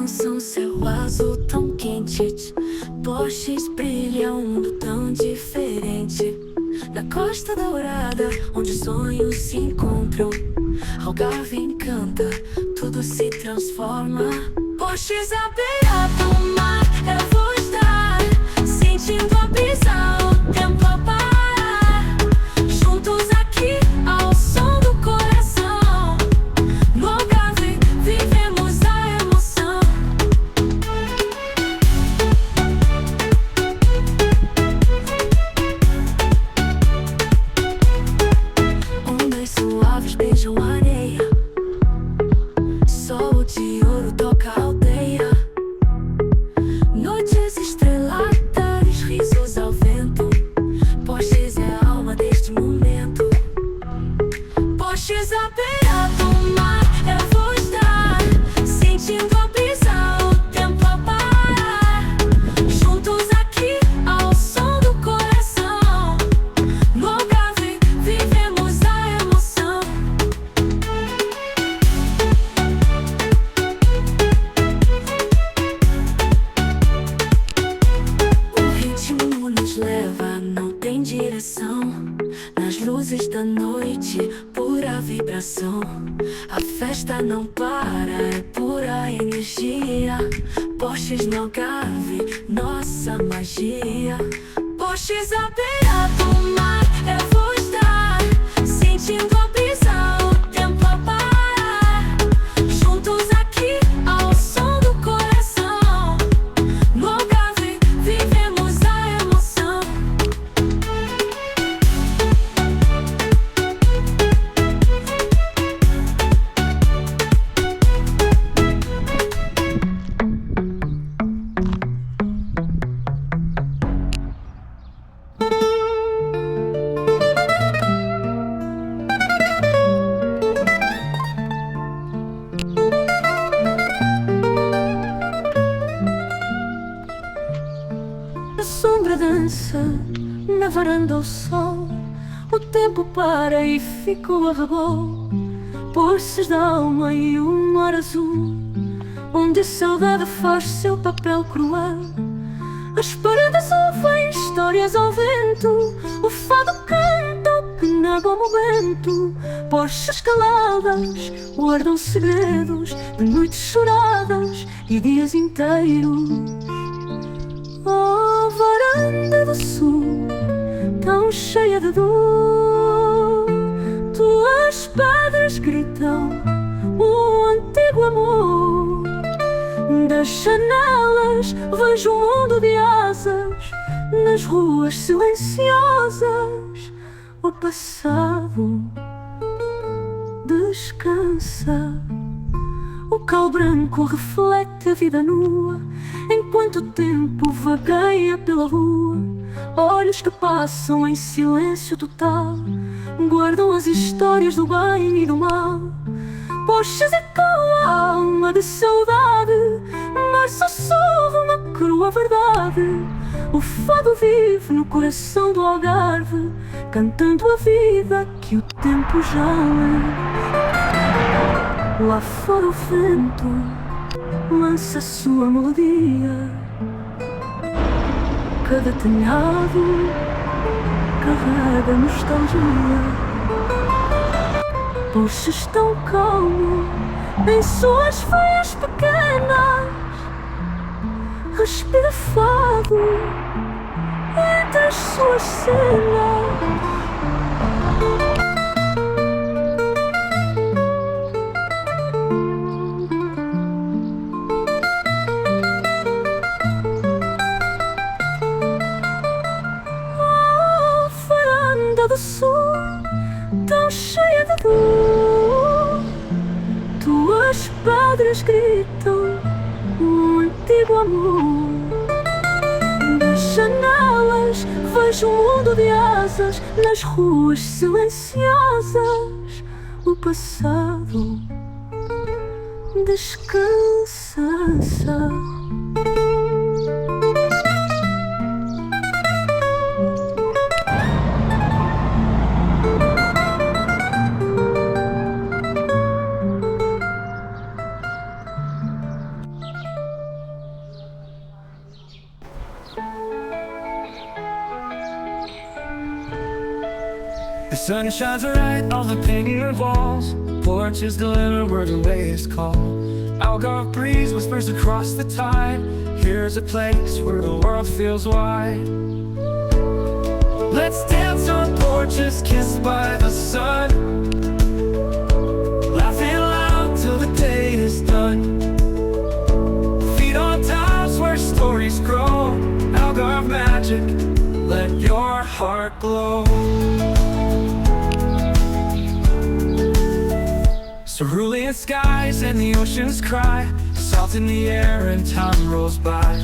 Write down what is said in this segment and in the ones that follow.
descansam, céu azul tão quente. Porches brilham, um mundo tão diferente. Na Costa Dourada, onde sonhos se encontram, Algarve encanta, tudo se transforma. Porches à beira do mar, eu vou estar sentindo a brisa, o tempo a parar. Juntos aqui, ao som do coração, no Algarve vivemos a emoção. Ondas suaves beijam a areia, sol de ouro toca a aldeia. Noites estreladas, risos ao vento. Porches é a alma deste momento. Porches à beira do mar, eu vou estar sentindo a brisa, o tempo a parar. Juntos aqui, ao som do coração, no Algarve vivemos a emoção. O ritmo nos leva, não tem direção. Nas luzes da noite, pura vibração. A festa não para, é pura energia. Porches no Algarve, nossa magia. Porches à beira do mar, eu vou estar sentindo a brisa, o tempo a parar. Juntos aqui, ao som do coração, no Algarve vivemos a emoção. A sombra dança, na varanda o sol. O tempo para e ficou a rebol. Porches da alma e o mar azul, onde a saudade faz seu papel cruel. As paredes ouvem histórias ao vento, o fado canta o que nega o momento. Porches caladas guardam segredos de noites choradas e dias inteiros. Oh, varanda do sul, tão cheia de dor, tuas pedras gritam o antigo amor. Das janelas vejo um mundo de asas, nas ruas silenciosas o passado descansa. O cal branco reflete a vida nua, enquanto o tempo vagueia pela rua. Olhos que passam em silêncio total, guardam as histórias do bem e do mal. Porches ecoa a alma de saudade, mas sussurra uma crua verdade. O fado vive no coração do Algarve, cantando a vida que o tempo já lê. Lá fora o vento lança sua melodia, cada telhado carrega nostalgia. Porches tão calmo em suas veias pequenas, respira fado entre as suas cenas. Do sul, tão cheia de dor, tuas pedras gritam um antigo amor. Das janelas vejo um mundo de asas, nas ruas silenciosas o passado descansa. The sun shines bright on the painted walls. Porches deliver where the way is called. Algarve breeze whispers across the tide. Here's a place where the world feels wide. Let's dance on porches kissed by the sun, laughing loud till the day is done. Feet on tops where stories grow. Algarve magic, let your heart glow. Cerulean skies and the ocean's cry. Salt in the air and time rolls by.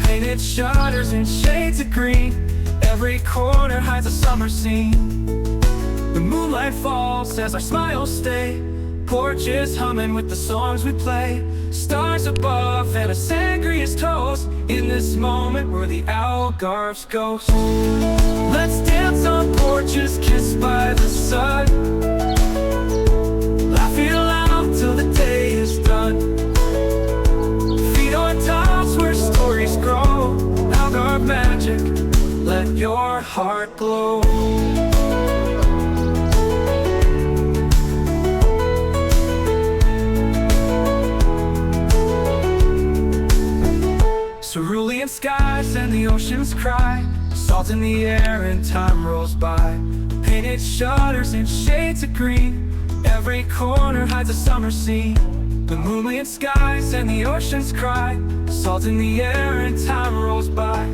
Painted shutters in shades of green. Every corner hides a summer scene. The moonlight falls as our smiles stay. Porches humming with the songs we play. Stars above and a sangria's toast. In this moment we're the Algarve's ghost. Let's dance on porches kissed by the sun, laughing loud till the day is done. Feet on tops where stories grow. Algarve magic, let your heart glow. Cerulean skies and the ocean's cry. Salt in the air and time rolls by. Painted shutters in shades of green. Every corner hides a summer scene. The moonlit skies and the ocean's cry. Salt in the air and time rolls by.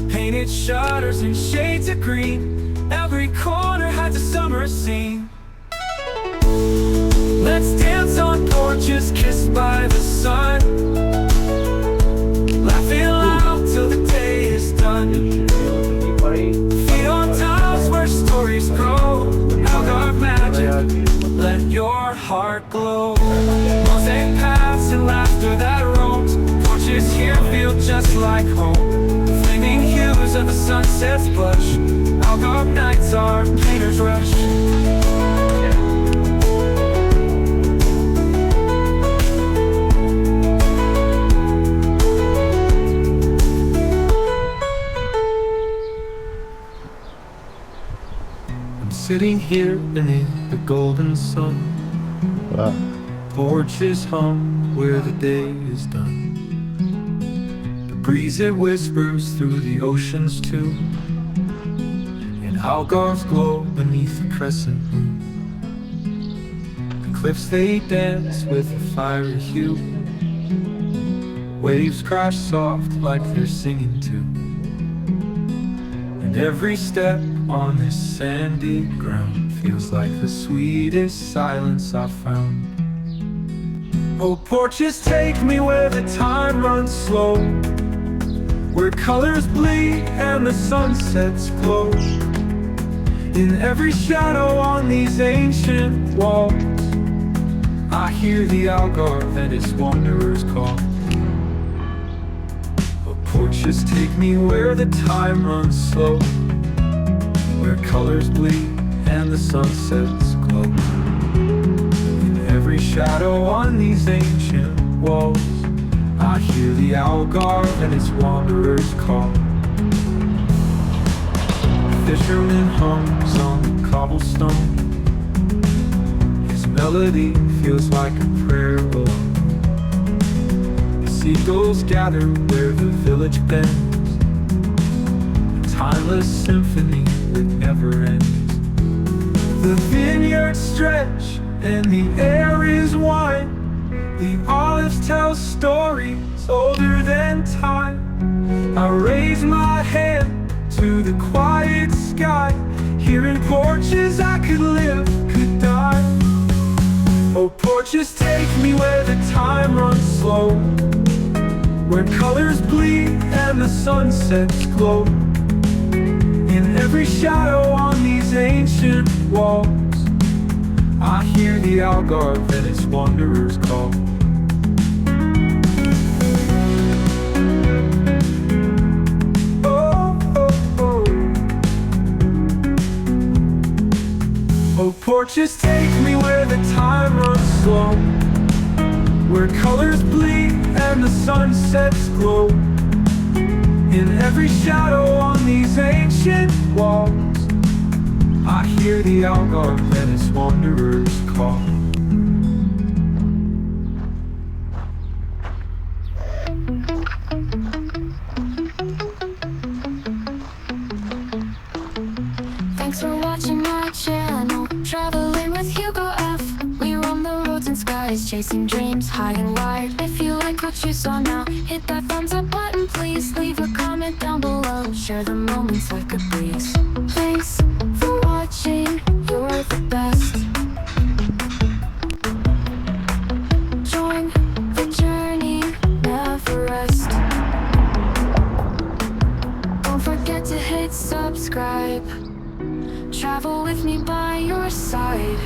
Painted shutters in shades of green. Every corner hides a summer scene. Let's dance on porches kissed by the sun, laughing loud till the day is done. Feet on tops where stories grow. Algarve magic, let your heart glow. Mosaic paths and laughter that roams. Porches here feel just like home. Flaming hues of the sunset's blush. Algarve nights are painter's rush. I'm sitting here beneath the golden sun. Wow. Porches hum where the day is done. The breeze it whispers through the ocean's tune, and Algarve's glow beneath the crescent moon. The cliffs they dance with a fiery hue. Waves crash soft like they're singing too. And every step on this sandy ground feels like the sweetest silence I've found. Oh, porches take me where the time runs slow, where colors bleed and the sunsets glow. In every shadow on these ancient walls, I hear the Algarve and its wanderers call. Oh, porches take me where the time runs slow, where colors bleed and the sunsets glow. In every shadow on these ancient walls, I hear the Algarve and its wanderers call. The fisherman hums on cobblestone. His melody feels like a prayer alone. The seagulls gather where the village bends, a timeless symphony that never ends. The vineyards stretch and the air is wine. The olives tell stories older than time. I raise my hand to the quiet sky. Here in Porches I could live, could die. Oh, porches take me where the time runs slow, where colors bleed and the sunsets glow. In every shadow on these ancient walls, I hear the Algarve and its wanderers call. Oh, oh, oh. Oh, porches take me where the time runs slow, where colors bleed and the sunsets glow. In every shadow on these ancient walls, I hear the Algarve and its wanderers call. Thanks for watching my channel, traveling with Hugo F. We roam the roads and skies, chasing dreams high and wide. If you like what you saw now, hit that thumbs up button, please. Leave a comment down below, share the moments like a breeze. Thanks for watching, you're the best. Join the journey, never rest. Don't forget to hit subscribe. Travel with me by your side.